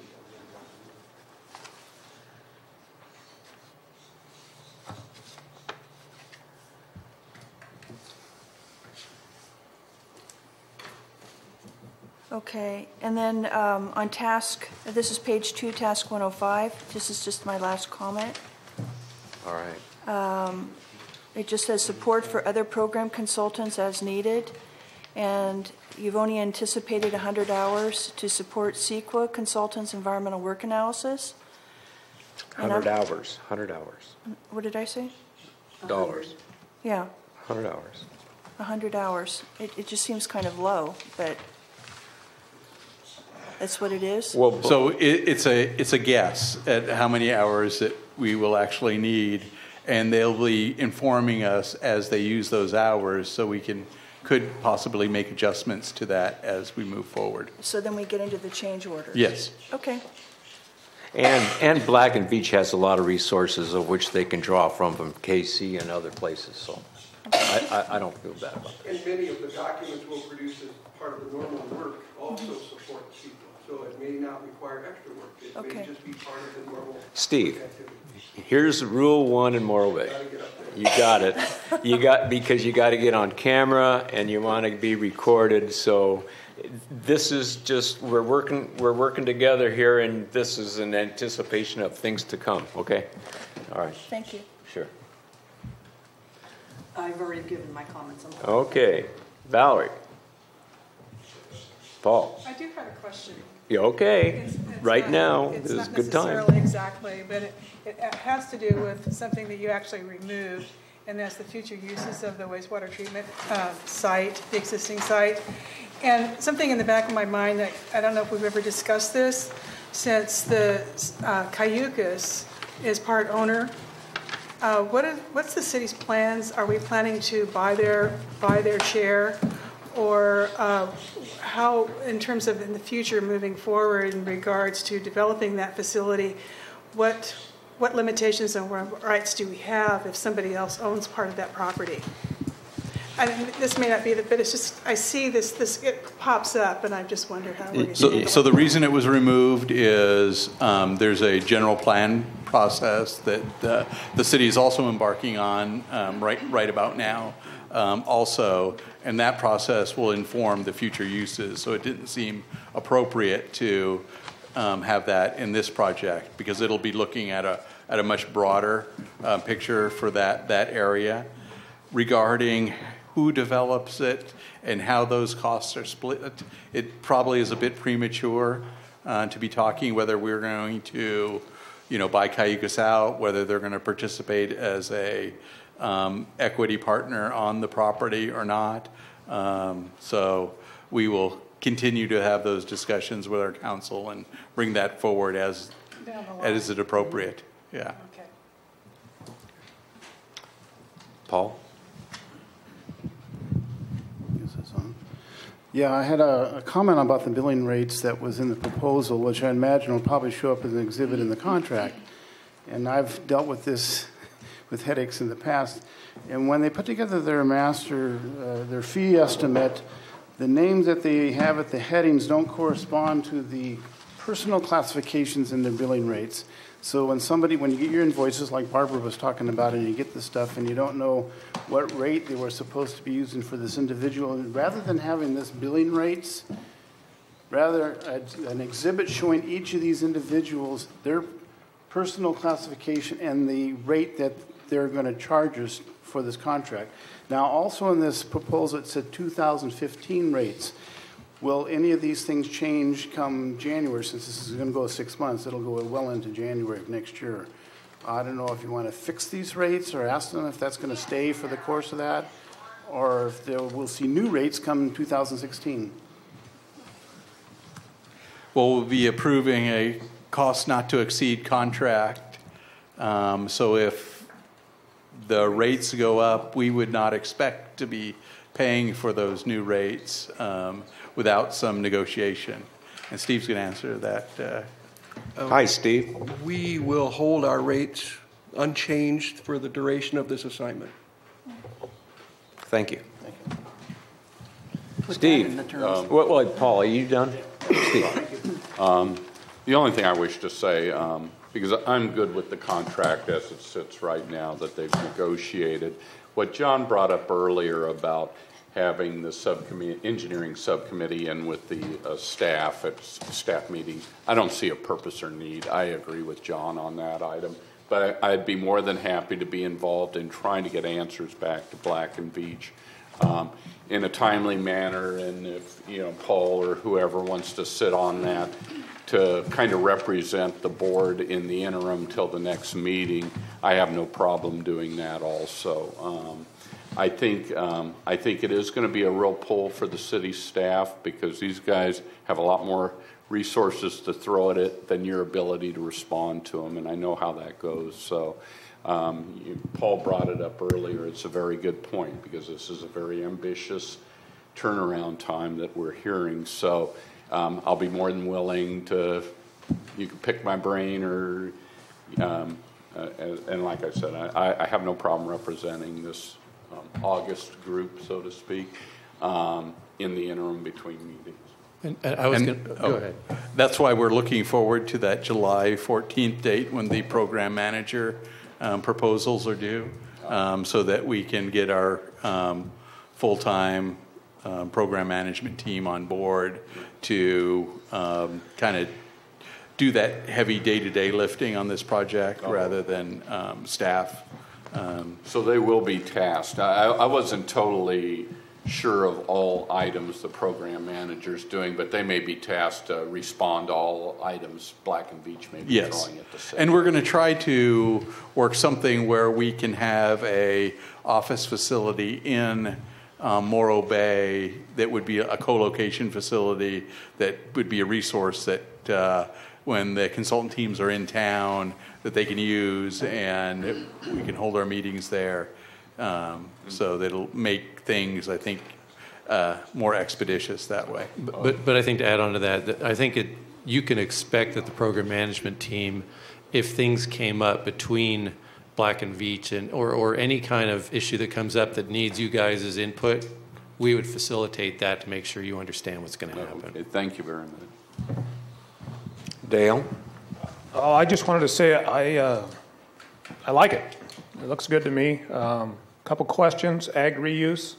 Okay, and then on task, this is page 2, task 105. This is just my last comment. All right. It just says support for other program consultants as needed, and you've only anticipated 100 hours to support CEQA consultants' environmental work analysis. 100 hours. What did I say? Dollars. Yeah, 100 hours. 100 hours. It just seems kind of low, but that's what it is? Well, So it's a guess at how many hours that we will actually need, and they'll be informing us as they use those hours, so we could possibly make adjustments to that as we move forward. So then we get into the change orders? Yes. Okay. and Black and Beach has a lot of resources of which they can draw from KC and other places, so I don't feel bad about that. And many of the documents we'll produce as part of the normal work also support people, so it may not require extra work. It may just be part of the normal Steve, activity. here's rule 1 in Morro Bay. You got it. Because you got to get on camera and you want to be recorded. So this is just we're working together here, and this is in anticipation of things to come. Okay. All right. Thank you. Sure. I've already given my comments on that. Okay. Valerie. Paul. I do have a question. Yeah, okay. It's Right not- now it's is a not good time. necessarily exactly, but it has to do with something that you actually removed, and that's the future uses of the wastewater treatment site, the existing site. And something in the back of my mind that I don't know if we've ever discussed this, since the Cayucas is part owner. What's the city's plans? Are we planning to buy their share, or how, in terms of in the future moving forward in regards to developing that facility, what limitations and rights do we have if somebody else owns part of that property? I mean, this may not be but it's just, I see this it pops up, and I just wonder how we're going to do it. So the reason it was removed is there's a general plan process that the city is also embarking on right about now also, and that process will inform the future uses. So it didn't seem appropriate to have that in this project, because it'll be looking at a much broader picture for that area. Regarding who develops it and how those costs are split, it probably is a bit premature to be talking whether we're going to, buy Cayucas out, whether they're going to participate as a equity partner on the property or not. So we will continue to have those discussions with our council and bring that forward as is it appropriate. Yeah. Okay. Paul? Yeah, I had a comment about the billing rates that was in the proposal, which I imagine will probably show up as an exhibit in the contract. And I've dealt with this with headaches in the past. And when they put together their their fee estimate, the names that they have at the headings don't correspond to the personal classifications in their billing rates. So when you get your invoices, like Barbara was talking about, and you get the stuff and you don't know what rate they were supposed to be using for this individual, and rather than having this billing rates, rather an exhibit showing each of these individuals, their personal classification and the rate that they're going to charge us for this contract. Now, also in this proposal, it said 2015 rates. Will any of these things change come January? Since this is going to go 6 months, it'll go well into January of next year. I don't know if you want to fix these rates or ask them if that's going to stay for the course of that, or if we'll see new rates come 2016. Well, we'll be approving a cost not to exceed contract. So if the rates go up, we would not expect to be paying for those new rates without some negotiation. And Steve's going to answer that. Hi, Steve. We will hold our rates unchanged for the duration of this assignment. Thank you. Put Steve. that in the terms. Well, Paul, are you done? Steve. The only thing I wish to say, because I'm good with the contract as it sits right now that they've negotiated, what John brought up earlier about having the subcommittee, engineering subcommittee in with the staff at staff meetings, I don't see a purpose or need. I agree with John on that item. But I'd be more than happy to be involved in trying to get answers back to Black and Beach in a timely manner. And if Paul or whoever wants to sit on that to kind of represent the board in the interim till the next meeting, I have no problem doing that also. I think it is going to be a real pull for the city staff because these guys have a lot more resources to throw at it than your ability to respond to them, and I know how that goes. So Paul brought it up earlier. It's a very good point because this is a very ambitious turnaround time that we're hearing. So I'll be more than willing to, you can pick my brain or, and like I said, I have no problem representing this August group, so to speak, in the interim between meetings. And I was going to go ahead. That's why we're looking forward to that July 14th date when the program manager proposals are due, so that we can get our full-time program management team on board to kind of do that heavy day-to-day lifting on this project rather than staff. So they will be tasked. I wasn't totally sure of all items the program manager's doing, but they may be tasked to respond to all items Black and Beach may be throwing at the same. And we're going to try to work something where we can have a office facility in Morro Bay that would be a co-location facility that would be a resource that when the consultant teams are in town that they can use, and we can hold our meetings there. So that'll make things, I think, more expeditious that way. But I think to add on to that I think you can expect that the program management team, if things came up between Black and Veatch or any kind of issue that comes up that needs you guys' input, we would facilitate that to make sure you understand what's going to happen. Okay, thank you very much. Dale? I just wanted to say I like it. It looks good to me. Couple questions. Ag reuse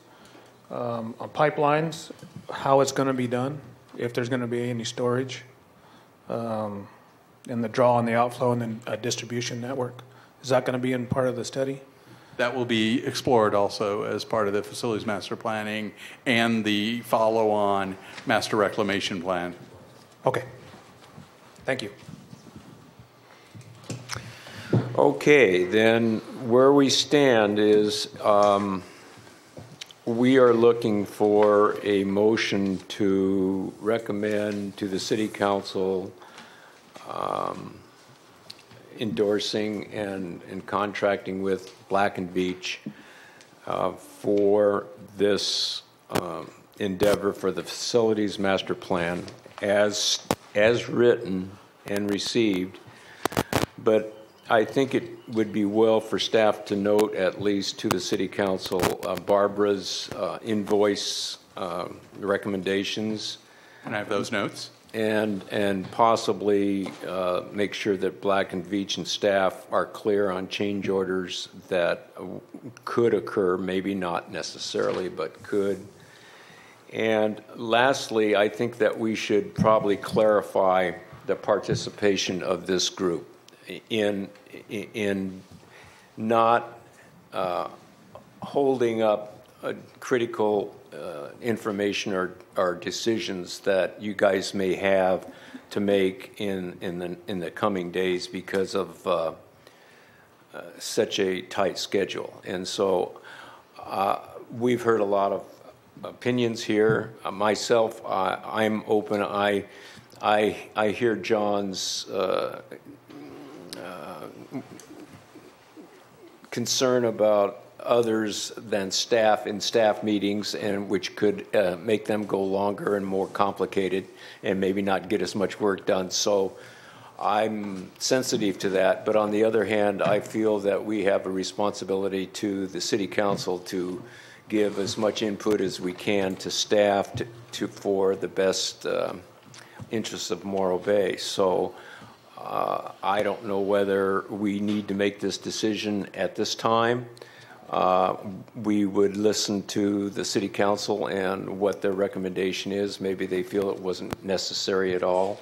on pipelines, how it's going to be done, if there's going to be any storage in the draw and the outflow and then a distribution network. Is that going to be in part of the study? That will be explored also as part of the facilities master planning and the follow-on master reclamation plan. Okay. Thank you. Okay, then where we stand is we are looking for a motion to recommend to the City Council endorsing and contracting with Black and Veatch for this endeavor for the facilities master plan as written and received. But I think it would be well for staff to note, at least to the City Council, Barbara's invoice recommendations. Can I have those notes? And possibly make sure that Black and Veatch and staff are clear on change orders that could occur, maybe not necessarily, but could. And lastly, I think that we should probably clarify the participation of this group in not holding up critical information or decisions that you guys may have to make in the coming days because of such a tight schedule. And so we've heard a lot of opinions here. Myself, I'm open. I hear John's concern about others than staff in staff meetings, and which could make them go longer and more complicated and maybe not get as much work done. So I'm sensitive to that. But on the other hand, I feel that we have a responsibility to the City Council to give as much input as we can to staff for the best interests of Morro Bay. So I don't know whether we need to make this decision at this time. We would listen to the City Council and what their recommendation is. Maybe they feel it wasn't necessary at all.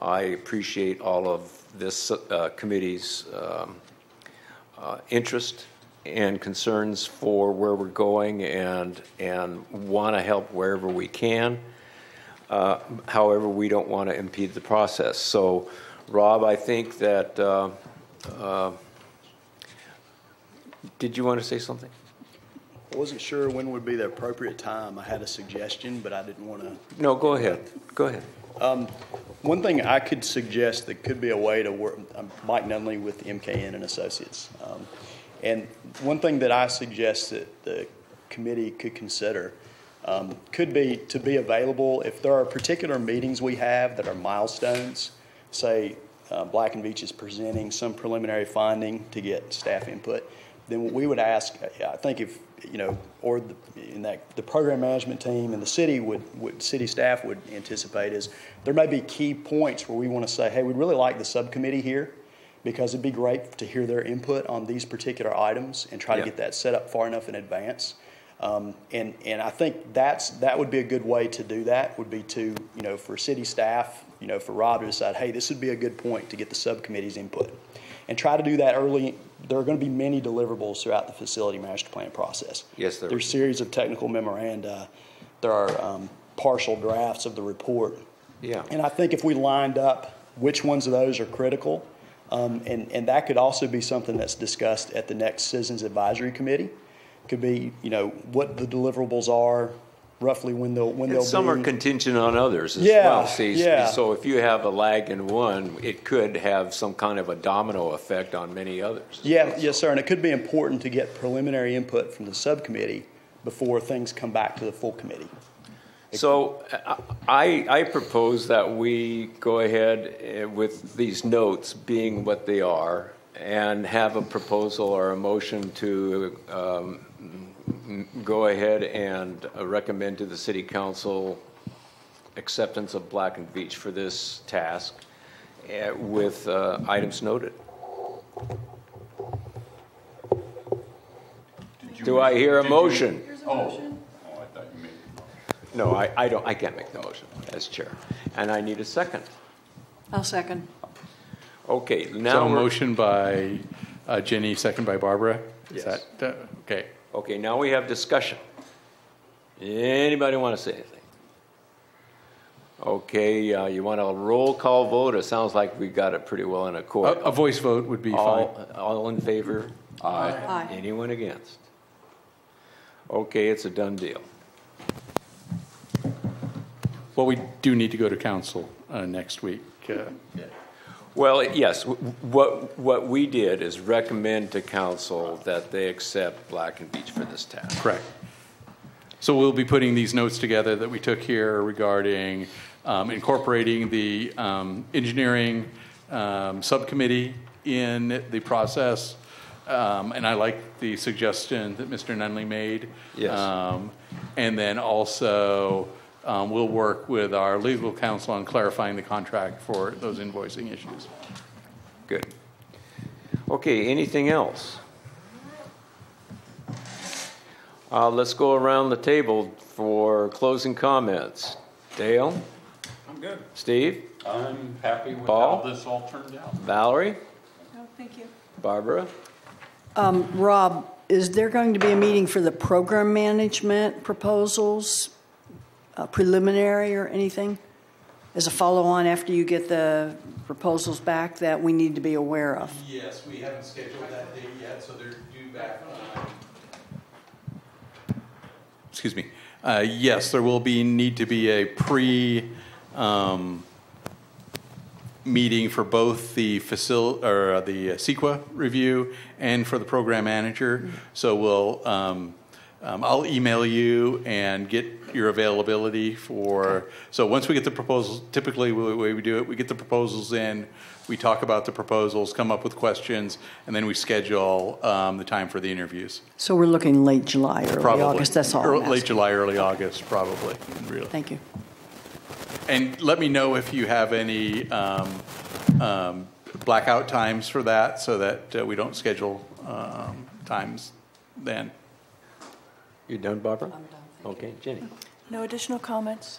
I appreciate all of this committee's interest and concerns for where we're going and want to help wherever we can. However, we don't want to impede the process. So, Rob, I think that, did you want to say something? I wasn't sure when would be the appropriate time. I had a suggestion, but I didn't want to. No, go ahead. Go ahead. One thing I could suggest that could be a way to work, Mike Nunley with MKN and Associates. And one thing that I suggest that the committee could consider could be to be available if there are particular meetings we have that are milestones, say Black and Veatch is presenting some preliminary finding to get staff input, then we would ask, I think if, or the program management team and the city city staff would anticipate is there may be key points where we want to say, hey, we'd really like the subcommittee here because it'd be great to hear their input on these particular items and try to get that set up far enough in advance. And I think that would be a good way to do that, would be to, for city staff, for Rob to decide, hey, this would be a good point to get the subcommittee's input. And try to do that early. There are going to be many deliverables throughout the facility master plan process. Yes, there are. There's a series of technical memoranda. There are partial drafts of the report. Yeah. And I think if we lined up which ones of those are critical, and that could also be something that's discussed at the next Citizens Advisory Committee. Could be, what the deliverables are, roughly when they'll be. Some are contingent on others as well. See, so if you have a lag in one, it could have some kind of a domino effect on many others. Yeah, yes, sir. And it could be important to get preliminary input from the subcommittee before things come back to the full committee. So I propose that we go ahead with these notes being what they are and have a proposal or a motion to go ahead and recommend to the City Council acceptance of Black and Veatch for this task with items noted. Do I hear a motion? Here's a motion. I thought you made it. No, I can't make the motion as chair. And I need a second. I'll second. Okay, now So motion by Jenny, second by Barbara? Yes. Is that, okay. Okay, now we have discussion. Anybody want to say anything? Okay, you want a roll call vote? It sounds like we got it pretty well in accord. A voice vote would be fine. All in favor? Aye. Aye. Anyone against? Okay, it's a done deal. Well, we do need to go to council next week. Well, yes, what we did is recommend to council that they accept Black and Beach for this task. Correct. So we'll be putting these notes together that we took here regarding incorporating the engineering subcommittee in the process. And I like the suggestion that Mr. Nunley made. Yes. And then also we'll work with our legal counsel on clarifying the contract for those invoicing issues. Good. Okay, anything else? Let's go around the table for closing comments. Dale? I'm good. Steve? I'm happy with Paul? how this all turned out. Valerie? No, thank you. Barbara? Rob, is there going to be a meeting for the program management proposals, preliminary or anything, as a follow-on after you get the proposals back that we need to be aware of? Yes, we haven't scheduled that date yet, so they're due back on. Excuse me. Yes, there will need to be a meeting for both the CEQA review and for the program manager. So we'll I'll email you and get your availability for. So once we get the proposals, typically the way we do it, we get the proposals in, we talk about the proposals, come up with questions, and then we schedule the time for the interviews. So we're looking late July, early August. That's all. Late July, early August, probably. Really. Thank you. And let me know if you have any blackout times for that, so that we don't schedule times then. You done, Barbara? I'm done. Okay, Jenny. No additional comments?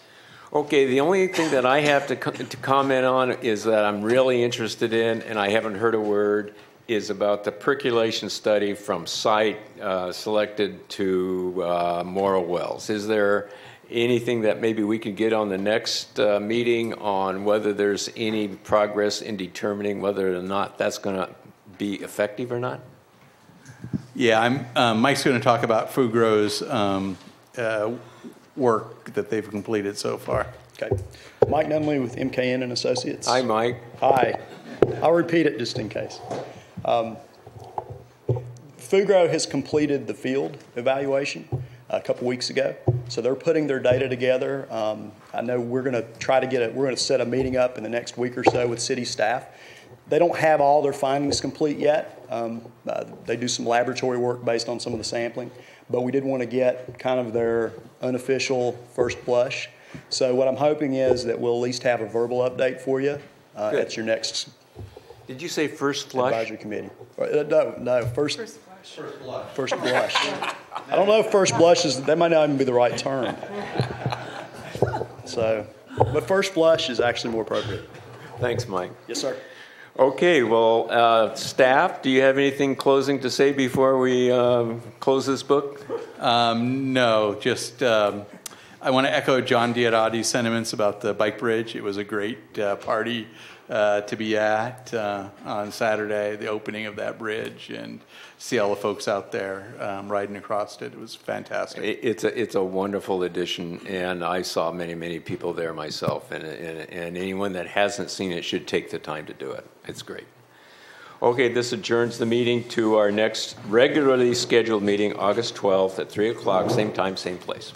Okay, the only thing that I have to comment on is that I'm really interested in, and I haven't heard a word, is about the percolation study from site selected to Morrow Wells. Is there anything that maybe we could get on the next meeting on whether there's any progress in determining whether or not that's going to be effective or not? Yeah, Mike's going to talk about Fugro's work that they've completed so far. Okay. Mike Nunley with MKN and Associates. Hi, Mike. Hi. I'll repeat it just in case. Fugro has completed the field evaluation a couple weeks ago, so they're putting their data together. I know we're going to we're going to set a meeting up in the next week or so with city staff. They don't have all their findings complete yet. They do some laboratory work based on some of the sampling, but we did want to get kind of their unofficial first blush. So what I'm hoping is that we'll at least have a verbal update for you at your next. Did you say first flush? Advisory committee. No, first blush. First blush. I don't know if first blush that might not even be the right term. So, but first blush is actually more appropriate. Thanks, Mike. Yes, sir. Okay, well, staff, do you have anything closing to say before we close this book? No, just I want to echo John Diodati's sentiments about the bike bridge. It was a great party to be at on Saturday, the opening of that bridge, and see all the folks out there riding across it. It was fantastic. It's a wonderful addition, and I saw many people there myself, and anyone that hasn't seen it should take the time to do it. It's great. Okay, this adjourns the meeting to our next regularly scheduled meeting, August 12th at 3 o'clock, same time, same place.